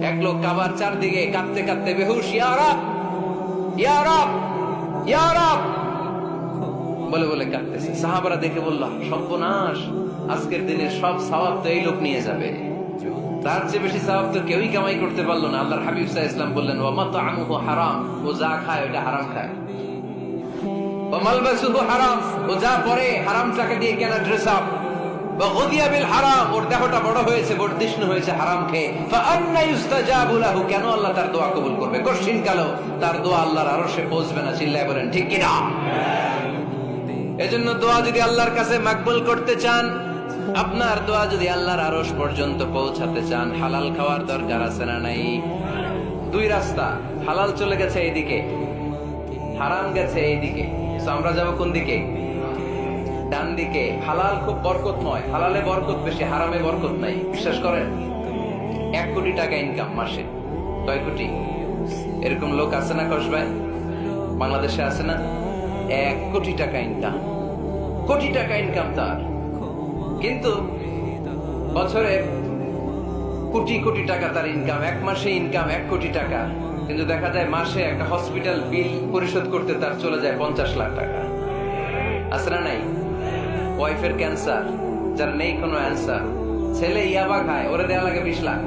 এক লোক কাবার চারদিকে কাঁদতে কাঁদতে বেহুশ, ইয়া রাব, ইয়া রাব, ইয়া রাব বলে বলে কাঁদতেছে। সাহাবারা দেখে বলল, সর্বনাশ, আজকের দিনের সব সওয়াব তো এই লোক নিয়ে যাবে, তার চেয়ে বেশি সওয়াব তো কেউই কামাই করতে পারলো না। আল্লাহর হাবিব সাল্লাল্লাহু আলাইহি ওয়াসাল্লাম বললেন, ওয়া মাতআমুহু হারাম, ও যা খায় ওটা হারাম খায়, ওয়া মালবাসুহু হারাম, ও যা পরে হারাম টাকা দিয়ে কেনা ড্রেস আপ, ওয়া গুদিয়া বিল হারাম, ওর দেহটা বড় হয়েছে, বর্ধিষ্ণু হয়েছে হারাম খেয়ে, ফাআন্না ইউস্তাজাবু লাহু, কেন আল্লাহ তার দোয়া কবুল করবে? কঠিন কালো তার দোয়া আল্লাহর আরশে পৌঁছবে না। চিল্লায় বলেন ঠিক কি না? এজন্য দোয়া যদি আল্লাহর কাছে মাকবুল করতে চান, আপনার দোয়া যদি আল্লাহর আরশ পর্যন্ত পৌঁছাতে চান, হালাল খাওয়ার দরকার আছে না নাই? দুই রাস্তা, হালাল চলে গেছে এইদিকে, হারাম গেছে এইদিকে, তো আমরা যাব কোন দিকে? ডান দিকে। হালাল খুব বরকতময়, হালালে বরকত বেশি, হারামে বরকত নাই। বিশ্বাস করেন? 1 কোটি টাকা ইনকাম মাসে, 9 কোটি, এরকম লোক আছে না কসবায়? বাংলাদেশে আছে না? 1 কোটি টাকা ইনকাম, কোটি টাকা ইনকাম তার, কিন্তু বছরে কোটি কোটি টাকা তার ইনকাম, 1 মাসে ইনকাম 1 কোটি টাকা, কিন্তু দেখা যায় মাসে একটা হসপিটাল বিল পরিশোধ করতে তার চলে যায় 50 লাখ টাকা। আছে না নাই? ওয়াইফের ক্যান্সার, যার নেই কোনো অ্যান্সার, ছেলে ইয়াবা খায়, ওরে দেয়া লাগে 20 লাখ।